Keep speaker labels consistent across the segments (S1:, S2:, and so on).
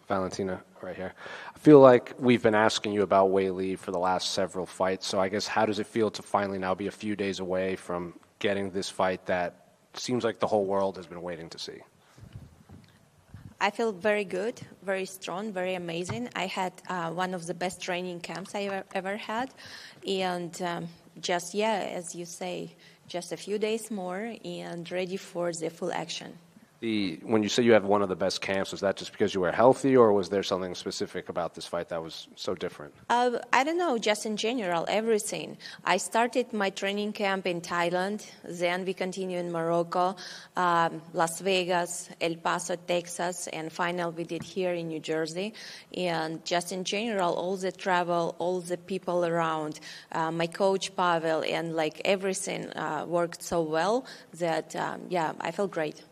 S1: Valentina, right here. I feel like we've been asking you about Weili for the last several fights, so I guess how does it feel to finally now be a few days away from getting this fight that seems like the whole world has been waiting to see?
S2: I feel very good, very strong, very amazing. I had one of the best training camps I ever had. And as you say, just a few days more and ready for the full action.
S1: When you say you have one of the best camps, was that just because you were healthy, or was there something specific about this fight that was so different?
S2: I don't know, just in general, everything. I started my training camp in Thailand, then we continue in Morocco, Las Vegas, El Paso, Texas, and final we did here in New Jersey. And just in general, all the travel, all the people around, my coach Pavel, and like everything worked so well that, I feel great.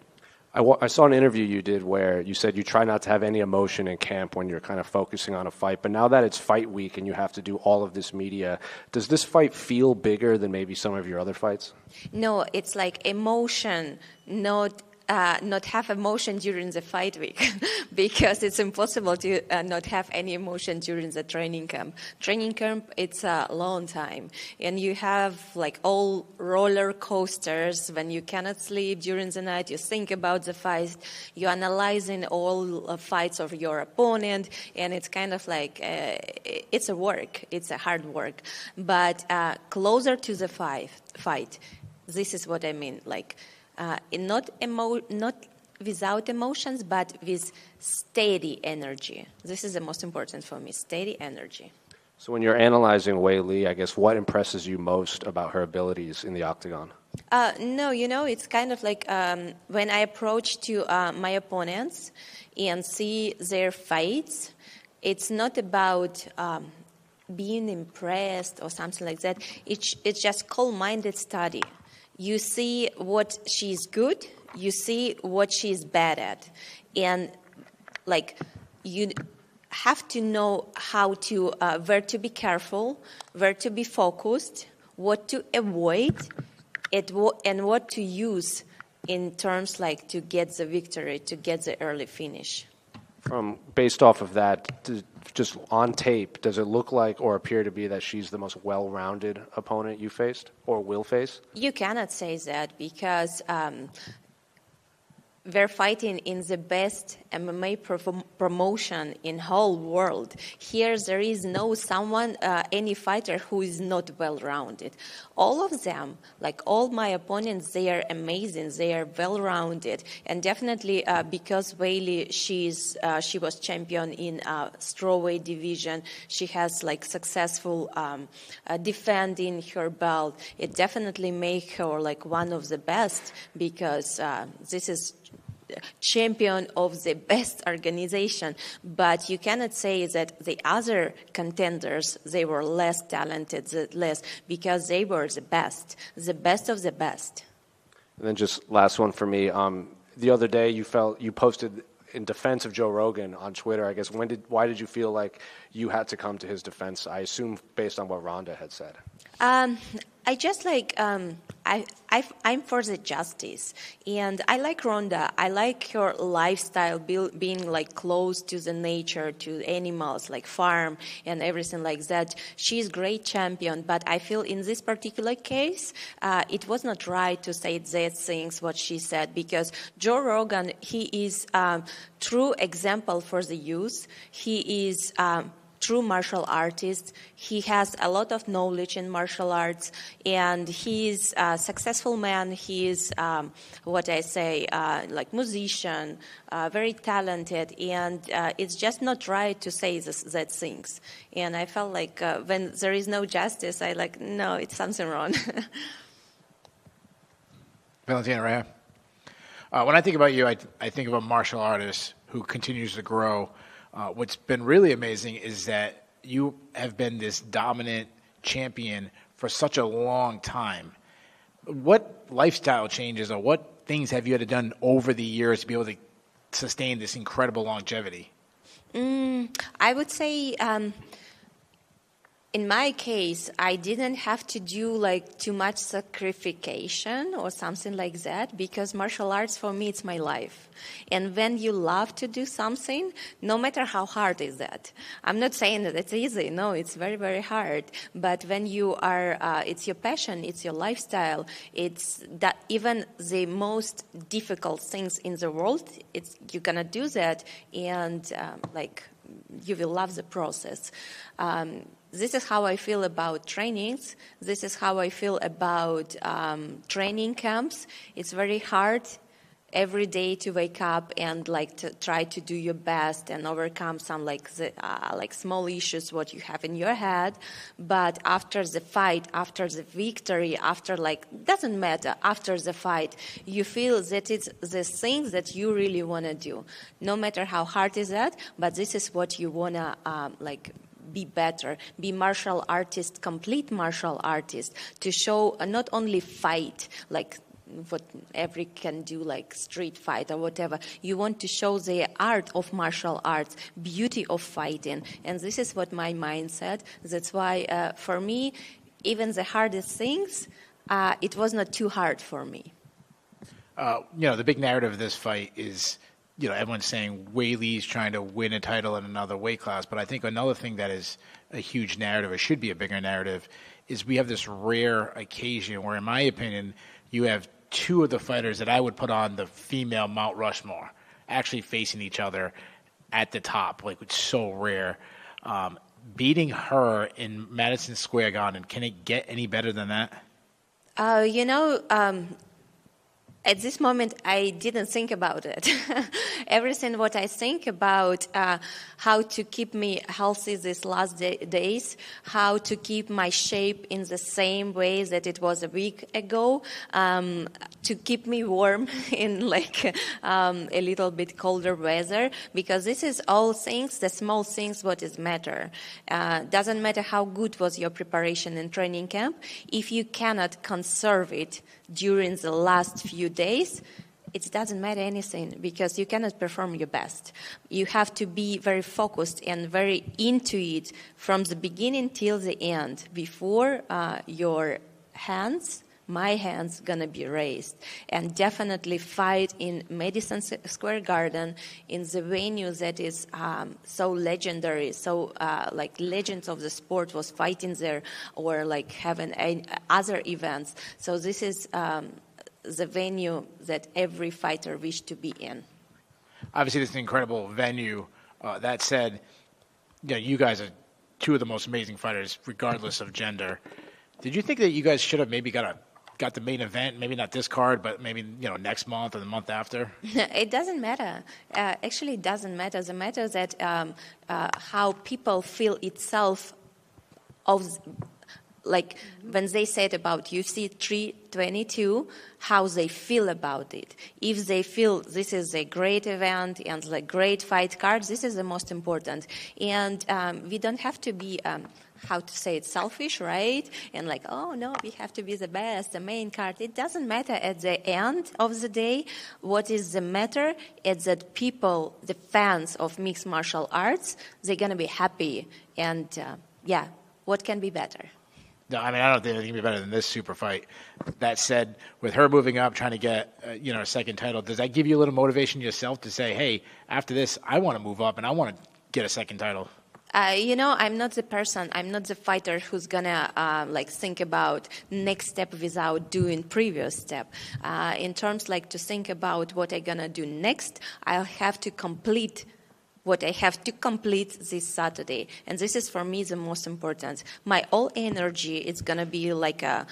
S1: I saw an interview you did where you said you try not to have any emotion in camp when you're kind of focusing on a fight. But now that it's fight week and you have to do all of this media, does this fight feel bigger than maybe some of your other fights?
S2: No, it's like emotion, not have emotion during the fight week because it's impossible to not have any emotion during the training camp. Training camp, it's a long time. And you have like all roller coasters when you cannot sleep during the night. You think about the fight. You're analyzing all fights of your opponent. And it's kind of like, it's a work. It's a hard work. But closer to the fight, this is what I mean. Like, not without emotions, but with steady energy. This is the most important for me, steady energy.
S1: So when you're analyzing Weili, I guess what impresses you most about her abilities in the octagon?
S2: It's kind of like when I approach to my opponents and see their fights, it's not about being impressed or something like that. It's just calm-minded study. You see what she's good, you see what she's bad at. And like you have to know how to, where to be careful, where to be focused, what to avoid, and what to use in terms like to get the victory, to get the early finish.
S1: Based off of that, just on tape, does it look like or appear to be that she's the most well-rounded opponent you faced or will face?
S2: You cannot say that because we're fighting in the best MMA promotion in whole world. Here there is no any fighter who is not well-rounded. All of them, like all my opponents, they are amazing. They are well-rounded. And definitely because Weili, she was champion in strawweight division. She has like successful defending her belt. It definitely makes her like one of the best because this is champion of the best organization, but you cannot say that the other contenders, they were less talented, because they were the best of the best.
S1: And then just last one for me. The other day you posted in defense of Joe Rogan on Twitter, I guess. Why did you feel like you had to come to his defense? I assume based on what Ronda had said.
S2: I just like I'm for the justice, and I like Ronda. I like her lifestyle, being like close to the nature, to animals, like farm and everything like that. She's great champion, but I feel in this particular case, it was not right to say these things what she said, because Joe Rogan, he is true example for the youth. He is true martial artist. He has a lot of knowledge in martial arts, and he's a successful man. He is, like musician, very talented, and it's just not right to say that things. And I felt like when there is no justice, no, it's something wrong.
S3: Valentina, right here. When I think about you, I think of a martial artist who continues to grow. What's been really amazing is that you have been this dominant champion for such a long time. What lifestyle changes or what things have you had to done over the years to be able to sustain this incredible longevity?
S2: I would say in my case, I didn't have to do like too much sacrification or something like that, because martial arts for me, it's my life. And when you love to do something, no matter how hard is that, I'm not saying that it's easy. No, it's very, very hard. But when you are, it's your passion, it's your lifestyle. It's that even the most difficult things in the world, you're gonna do that, and you will love the process. This is how I feel about trainings. This is how I feel about training camps. It's very hard every day to wake up and to try to do your best and overcome some small issues what you have in your head. But after the fight, after the victory, doesn't matter, after the fight, you feel that it's the things that you really want to do. No matter how hard is that, but this is what you want to be better, be martial artist, complete martial artist, to show not only fight, what every can do, like street fight or whatever. You want to show the art of martial arts, beauty of fighting. And this is what my mind said. That's why, for me, even the hardest things, it was not too hard for me.
S3: The big narrative of this fight is, everyone's saying Weili's trying to win a title in another weight class. But I think another thing that is a huge narrative, or should be a bigger narrative, is we have this rare occasion where, in my opinion, you have two of the fighters that I would put on the female Mount Rushmore actually facing each other at the top. It's so rare. Beating her in Madison Square Garden, can it get any better than that?
S2: At this moment, I didn't think about it. Everything what I think about, how to keep me healthy these last days, how to keep my shape in the same way that it was a week ago, to keep me warm in a little bit colder weather, because this is all things, the small things what is matter. Doesn't matter how good was your preparation in training camp, if you cannot conserve it during the last few days, it doesn't matter anything, because you cannot perform your best. You have to be very focused and very into it from the beginning till the end, before my hands gonna be raised. And definitely fight in Madison Square Garden, in the venue that is so legendary, so legends of the sport was fighting there, or having other events. So this is the venue that every fighter wished to be in.
S3: Obviously, this is an incredible venue. That said, you guys are two of the most amazing fighters, regardless of gender. Did you think that you guys should have maybe got the main event, maybe not this card, but maybe next month or the month after?
S2: It doesn't matter. Actually, it doesn't matter. The matter that how people feel itself of. When they said about UFC 322, how they feel about it. If they feel this is a great event and a great fight card, this is the most important. And we don't have to be, selfish, right? And oh no, we have to be the best, the main card. It doesn't matter at the end of the day. What is the matter is that people, the fans of mixed martial arts, they're going to be happy. And what can be better?
S3: No, I don't think anything can be better than this super fight. That said, with her moving up, trying to get a second title, does that give you a little motivation yourself to say, hey, after this, I want to move up and I want to get a second title?
S2: I'm not the person, I'm not the fighter who's gonna think about next step without doing previous step. In terms to think about what I'm gonna do next, I'll have to complete what I have to complete this Saturday. And this is for me the most important. My all energy is gonna be like a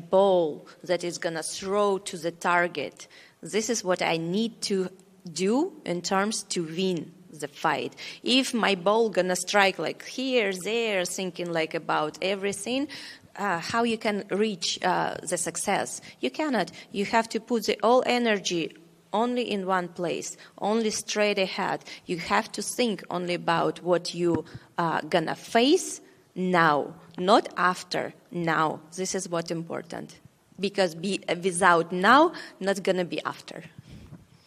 S2: ball that is gonna throw to the target. This is what I need to do in terms to win the fight. If my ball gonna strike here, there, thinking about everything, how you can reach the success? You cannot. You have to put the all energy only in one place, only straight ahead. You have to think only about what you gonna face now, not after, now. This is what's important. Because without now, not gonna be after.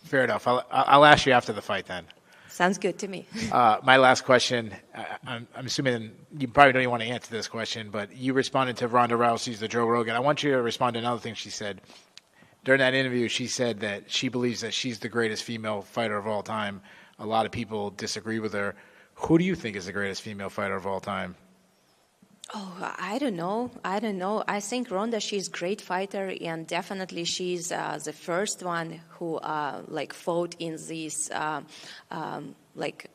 S3: Fair enough. I'll ask you after the fight then.
S2: Sounds good to me.
S3: My last question, I'm assuming you probably don't even want to answer this question, but you responded to Ronda Rousey's The Joe Rogan. I want you to respond to another thing she said. During that interview, she said that she believes that she's the greatest female fighter of all time. A lot of people disagree with her. Who do you think is the greatest female fighter of all time?
S2: Oh, I don't know. I think Ronda, she's a great fighter, and definitely she's the first one who fought in this.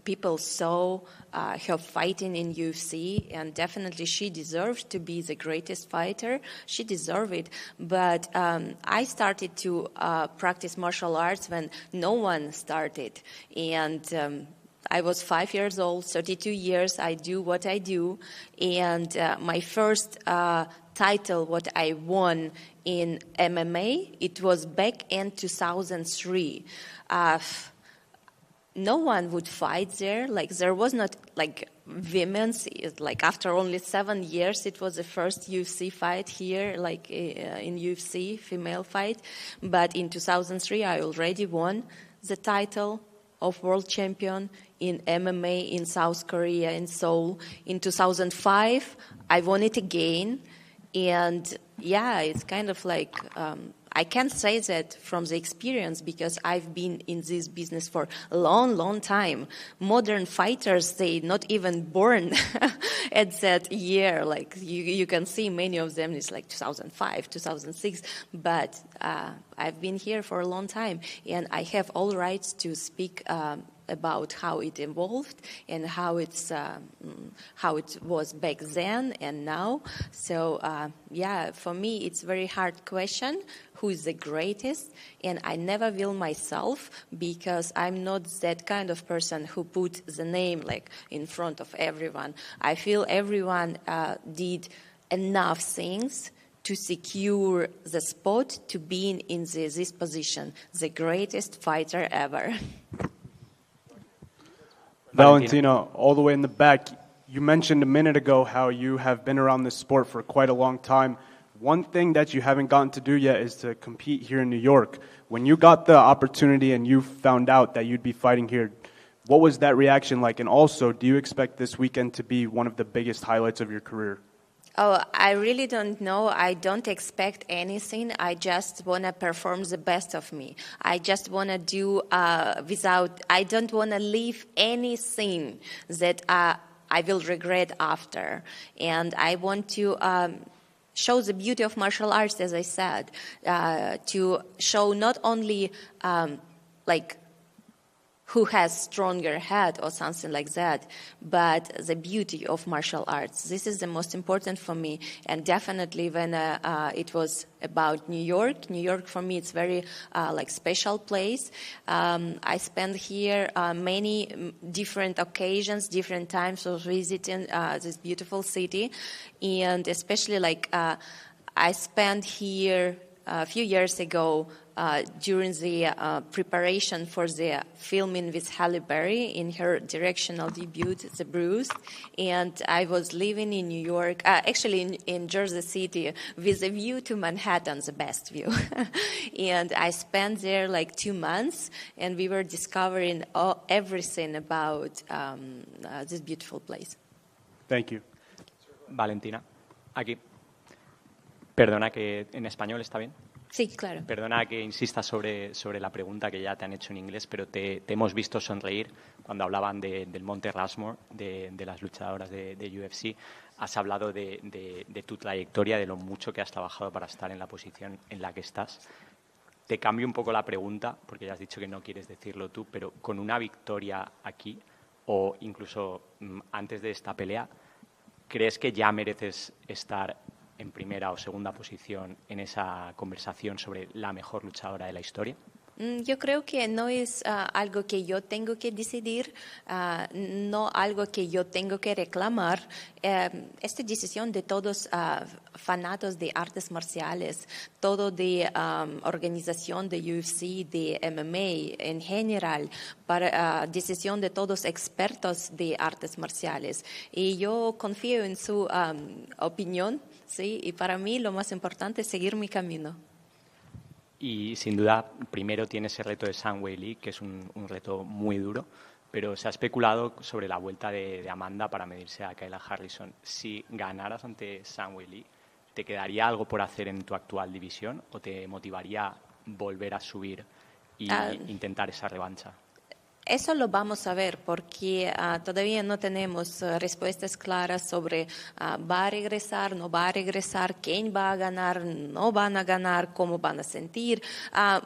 S2: People saw her fighting in UFC, and definitely she deserves to be the greatest fighter. She deserves it. But I started to practice martial arts when no one started, and I was 5 years old, 32 years, I do what I do, and my first title, what I won in MMA, it was back in 2003. No one would fight there, there was not, women's, after only 7 years, it was the first UFC fight here, in UFC, female fight, but in 2003, I already won the title of world champion in MMA in South Korea, in Seoul. In 2005, I won it again. And yeah, it's kind of I can't say that from the experience because I've been in this business for a long, long time. Modern fighters, they not even born at that year. You can see many of them, it's 2005, 2006. But I've been here for a long time, and I have all rights to speak about how it evolved and how it was back then and now. So for me, it's a very hard question. Who is the greatest? And I never will myself because I'm not that kind of person who put the name in front of everyone. I feel everyone did enough things to secure the spot to being in this position, the greatest fighter ever.
S4: Valentina, all the way in the back, you mentioned a minute ago how you have been around this sport for quite a long time. One thing that you haven't gotten to do yet is to compete here in New York. When you got the opportunity and you found out that you'd be fighting here, what was that reaction like? And also, do you expect this weekend to be one of the biggest highlights of your career?
S2: Oh, I really don't know. I don't expect anything. I just want to perform the best of me. I just want to do I don't want to leave anything that I will regret after. And I want to show the beauty of martial arts, as I said, to show not only who has stronger head or something like that, but the beauty of martial arts. This is the most important for me. And definitely when it was about New York for me, it's very special place. I spent here many different occasions, different times of visiting this beautiful city. And especially I spent here a few years ago during the preparation for the filming with Halle Berry in her directional debut, The Bruised. And I was living in New York, actually in Jersey City, with a view to Manhattan, the best view. And I spent there 2 months, and we were discovering everything about this beautiful place.
S4: Thank you.
S5: Valentina, aquí. Perdona que en español está bien.
S2: Sí, claro.
S5: Perdona que insista sobre la pregunta que ya te han hecho en inglés, pero te hemos visto sonreír cuando hablaban del Monte Rushmore, de las luchadoras de UFC. Has hablado de tu trayectoria, de lo mucho que has trabajado para estar en la posición en la que estás. Te cambio un poco la pregunta, porque ya has dicho que no quieres decirlo tú, pero con una victoria aquí, o incluso antes de esta pelea, ¿crees que ya mereces estar en primera o segunda posición en esa conversación sobre la mejor luchadora de la historia?
S2: Yo creo que no es algo que yo tengo que decidir, no algo que yo tengo que reclamar. Esta decisión de todos fanáticos de artes marciales, todo de organización de UFC, de MMA en general, decisión de todos expertos de artes marciales. Y yo confío en su opinión, ¿sí? Y para mí lo más importante es seguir mi camino.
S5: Y sin duda, primero tiene ese reto de Zhang Weili, que es un reto muy duro. pero se ha especulado sobre la vuelta de Amanda para medirse a Kayla Harrison. Si ganaras ante Zhang Weili, ¿te quedaría algo por hacer en tu actual división o te motivaría volver a subir e intentar esa revancha?
S2: Eso lo vamos a ver porque todavía no tenemos respuestas claras sobre va a regresar, no va a regresar, quién va a ganar, no van a ganar, cómo van a sentir.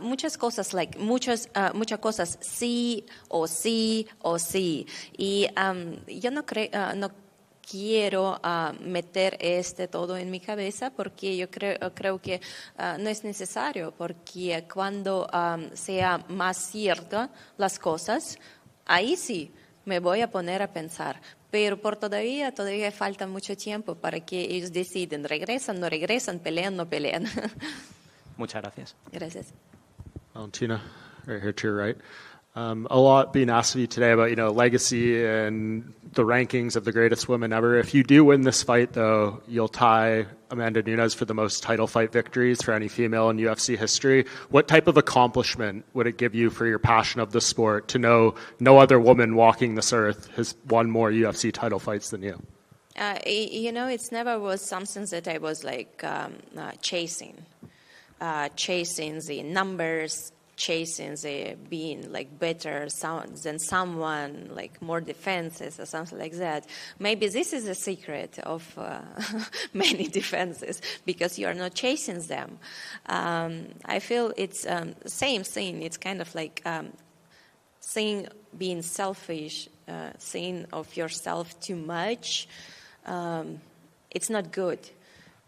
S2: Muchas cosas, muchas cosas sí o sí o sí. Y yo no quiero meter todo en mi cabeza porque yo creo que no es necesario, porque cuando sea más cierto las cosas, ahí sí me voy a poner a pensar. Pero todavía falta mucho tiempo para que ellos deciden, regresan, no regresan, pelean, no pelean.
S5: Muchas gracias.
S2: Gracias.
S6: Valentina, right here to your right. A lot being asked of you today about, legacy and the rankings of the greatest women ever. If you do win this fight, though, you'll tie Amanda Nunes for the most title fight victories for any female in UFC history. What type of accomplishment would it give you for your passion of the sport to know no other woman walking this earth has won more UFC title fights than you?
S2: It's never was something that I was chasing the numbers, chasing the being better than someone, more defenses or something like that. Maybe this is the secret of many defenses, because you are not chasing them. I feel it's same thing. It's kind of being selfish, saying of yourself too much. It's not good.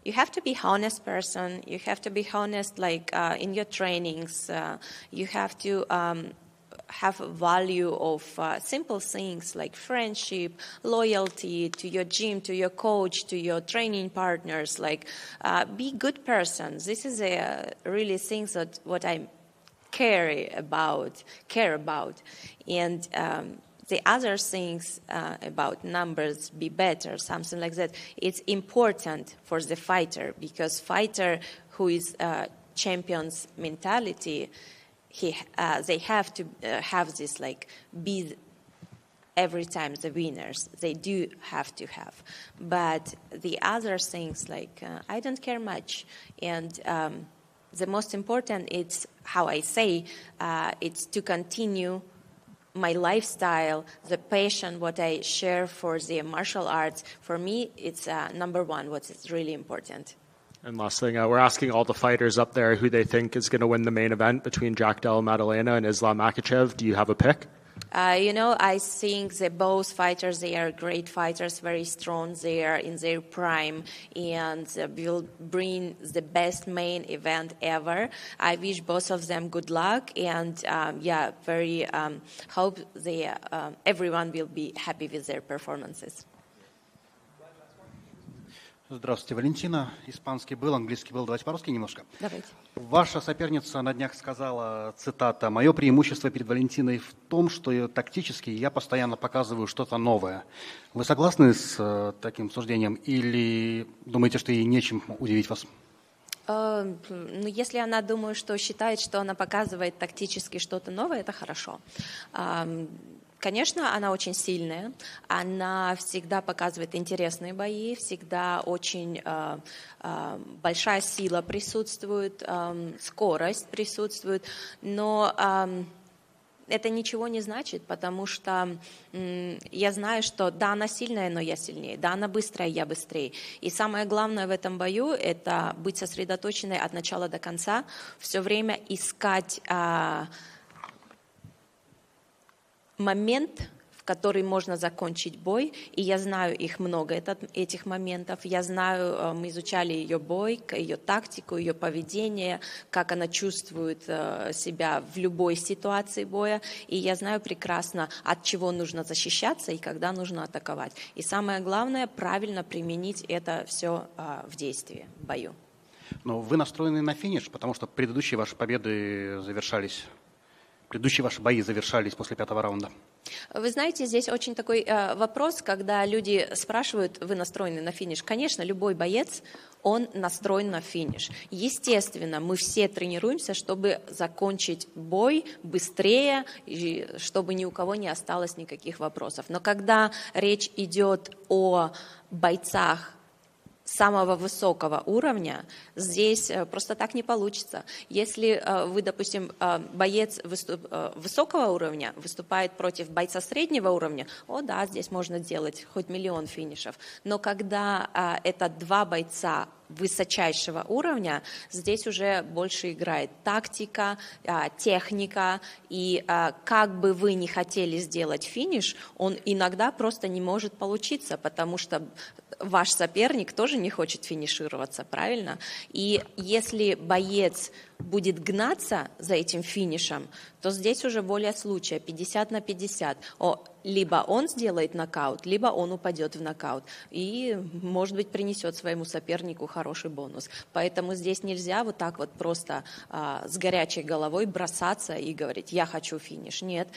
S2: You have to be honest person. You have to be honest, in your trainings. You have to have value of simple things like friendship, loyalty to your gym, to your coach, to your training partners. Be good person. This is really things that what I care about, and the other things about numbers, be better, something like that. It's important for the fighter, because fighter who is champion's mentality, they have to have this be every time the winners. They do have to have. But the other things I don't care much, and the most important, it's how I say, it's to continue my lifestyle, the passion, what I share for the martial arts. For me, it's number one, what is really important.
S6: And last thing, we're asking all the fighters up there who they think is going to win the main event between Jack Della Maddalena and Islam Makhachev. Do you have a pick?
S2: I think that both fighters, they are great fighters, very strong. They are in their prime and will bring the best main event ever. I wish both of them good luck, and very hope everyone will be happy with their performances.
S7: Здравствуйте, Валентина. Испанский был, английский был. Давайте по-русски немножко.
S2: Давайте.
S7: Ваша соперница на днях сказала, цитата, «Мое преимущество перед Валентиной в том, что тактически я постоянно показываю что-то новое». Вы согласны с таким суждением или думаете, что ей нечем удивить вас?
S2: Если она думает, что считает, что она показывает тактически что-то новое, это хорошо. Конечно, она очень сильная, она всегда показывает интересные бои, всегда очень большая сила присутствует, скорость присутствует, но это ничего не значит, потому что я знаю, что да, она сильная, но я сильнее, да, она быстрая, я быстрее. И самое главное в этом бою – это быть сосредоточенной от начала до конца, все время искать момент, в который можно закончить бой, и я знаю их много, этих моментов. Я знаю, мы изучали ее бой, ее тактику, ее поведение, как она чувствует себя в любой ситуации боя, и я знаю прекрасно, от чего нужно защищаться и когда нужно атаковать. И самое главное, правильно применить это все в действии, в бою.
S7: Но вы настроены на финиш, потому что предыдущие ваши победы завершались предыдущие ваши бои завершались после 5-го раунда?
S2: Вы знаете, здесь очень такой вопрос, когда люди спрашивают, вы настроены на финиш. Конечно, любой боец, он настроен на финиш. Естественно, мы все тренируемся, чтобы закончить бой быстрее, и чтобы ни у кого не осталось никаких вопросов. Но когда речь идет о бойцах самого высокого уровня, здесь просто так не получится. Если вы, допустим, боец высокого уровня выступает против бойца среднего уровня, о да, здесь можно делать хоть миллион финишев. Но когда это два бойца высочайшего уровня, здесь уже больше играет тактика, техника, и как бы вы ни хотели сделать финиш, он иногда просто не может получиться, потому что ваш соперник тоже не хочет финишироваться, правильно? И если боец будет гнаться за этим финишем, то здесь уже более случая 50 на 50. Либо он сделает нокаут, либо он упадет в нокаут. И, может быть, принесет своему сопернику хороший бонус. Поэтому здесь нельзя вот так вот просто с горячей головой бросаться и говорить, я хочу финиш. Нет,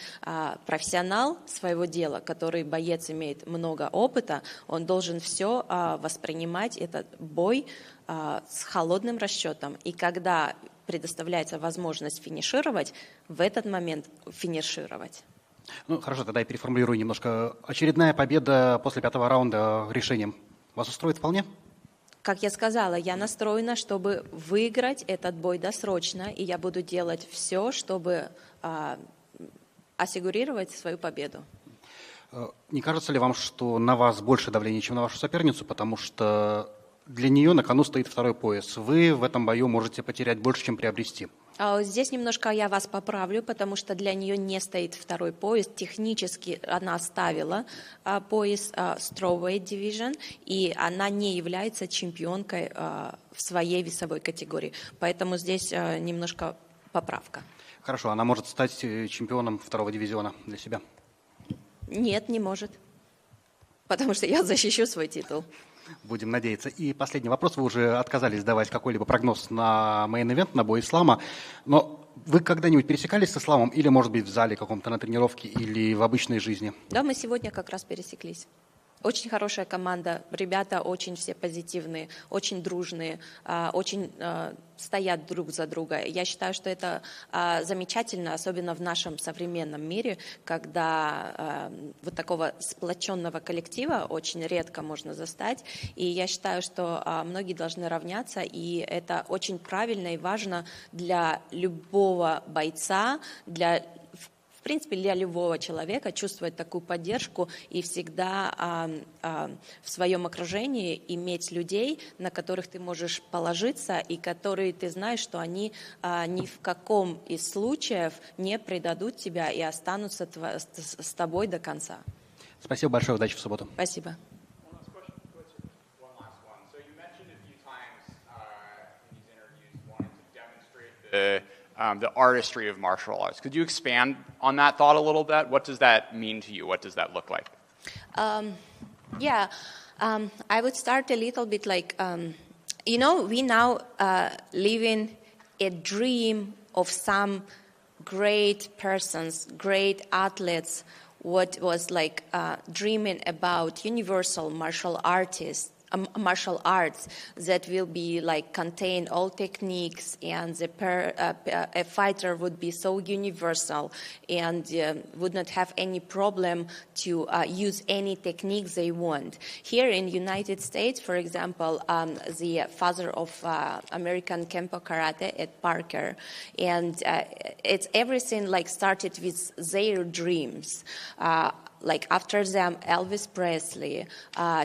S2: профессионал своего дела, который боец имеет много опыта, он должен все воспринимать этот бой с холодным расчетом. И когда предоставляется возможность финишировать, в этот момент финишировать.
S7: Ну, хорошо, тогда я переформулирую немножко. Очередная победа после 5-го раунда решением вас устроит вполне?
S2: Как я сказала, я настроена, чтобы выиграть этот бой досрочно, и я буду делать все, чтобы ассигурировать свою победу.
S7: Не кажется ли вам, что на вас больше давления, чем на вашу соперницу, потому что для нее на кону стоит второй пояс? Вы в этом бою можете потерять больше, чем приобрести.
S2: Здесь немножко я вас поправлю, потому что для нее не стоит второй пояс. Технически она ставила пояс strawweight division, и она не является чемпионкой в своей весовой категории. Поэтому здесь немножко поправка.
S7: Хорошо, она может стать чемпионом второго дивизиона для себя?
S2: Нет, не может. Потому что я защищу свой титул.
S7: Будем надеяться. И последний вопрос. Вы уже отказались давать какой-либо прогноз на мейн-ивент, на бой Ислама. Но вы когда-нибудь пересекались с Исламом? Или, может быть, в зале каком-то на тренировке, или в обычной жизни?
S2: Да, мы сегодня как раз пересеклись. Очень хорошая команда, ребята очень все позитивные, очень дружные, очень стоят друг за друга. Я считаю, что это замечательно, особенно в нашем современном мире, когда вот такого сплоченного коллектива очень редко можно застать. И я считаю, что многие должны равняться, и это очень правильно и важно для любого бойца, в принципе, для любого человека чувствовать такую поддержку и всегда в своем окружении иметь людей, на которых ты можешь положиться и которые ты знаешь, что они ни в каком из случаев не предадут тебя и останутся с тобой до конца.
S7: Спасибо большое, удачи в субботу.
S2: Спасибо.
S8: The artistry of martial arts. Could you expand on that thought a little bit? What does that mean to you? What does that look like?
S2: I would start a little bit like, we now live in a dream of some great persons, great athletes, what was like dreaming about universal martial artists, martial arts that will be like contain all techniques, and a fighter would be so universal and would not have any problem to use any techniques they want. Here in United States, for example, the father of American Kempo Karate at Parker, and it's everything like started with their dreams. Like after them, Elvis Presley,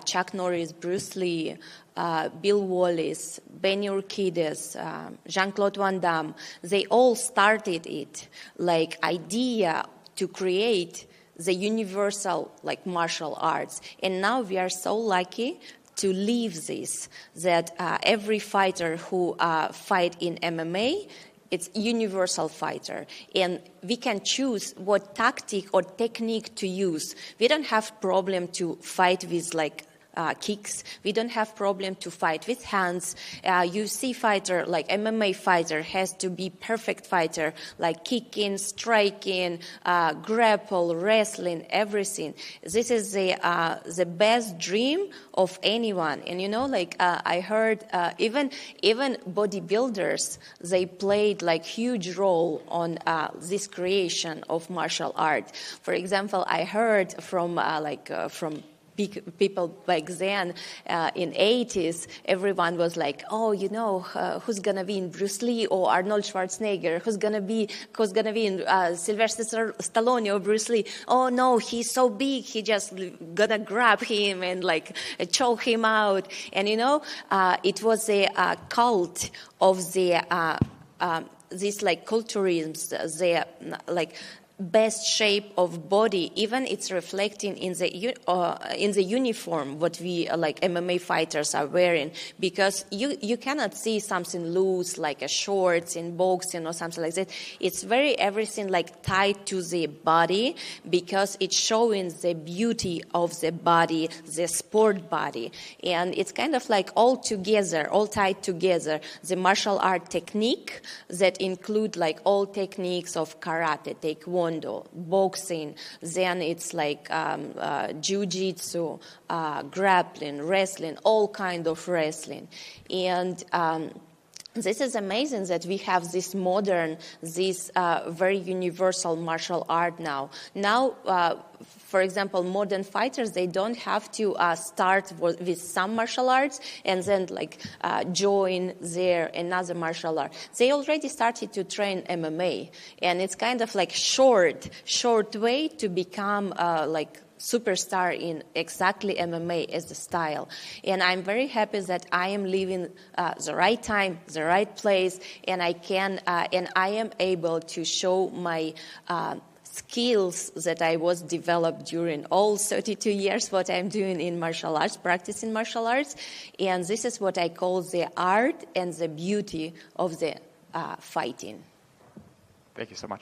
S2: Chuck Norris, Bruce Lee, Bill Wallace, Benny Urquidez, Jean-Claude Van Damme, they all started it, like idea to create the universal like martial arts. And now we are so lucky to live this, that every fighter who fight in MMA, it's universal fighter, and we can choose what tactic or technique to use. We don't have problem to fight with like kicks. We don't have problem to fight with hands. You see fighter, like MMA fighter, has to be perfect fighter, like kicking, striking, grapple, wrestling, everything. This is the best dream of anyone. And I heard even bodybuilders, they played like huge role on this creation of martial art. For example, I heard from people back then in 80s, everyone was like, who's gonna win, Bruce Lee or Arnold Schwarzenegger? Who's gonna win, Sylvester Stallone or Bruce Lee? Oh no, he's so big, he just gonna grab him and choke him out. And it was a cult of the these culturisms, the best shape of body. Even it's reflecting in the uniform what we MMA fighters are wearing, because you cannot see something loose like a shorts in boxing or something like that. It's everything tied to the body, because it's showing the beauty of the body, the sport body. And it's kind of all together, all tied together. The martial art technique that include all techniques of karate, taekwondo, boxing, then it's jiu-jitsu, grappling, wrestling, all kind of wrestling. And this is amazing that we have this modern, this very universal martial art now. Now, for example, modern fighters, they don't have to start with some martial arts and then join their another martial art. They already started to train MMA, and it's kind of short way to become superstar in exactly MMA as the style. And I'm very happy that I am living the right time, the right place, and I am able to show my skills that I was developed during all 32 years what I'm doing in martial arts, practicing martial arts. And this is what I call the art and the beauty of the fighting.
S8: Thank you so much.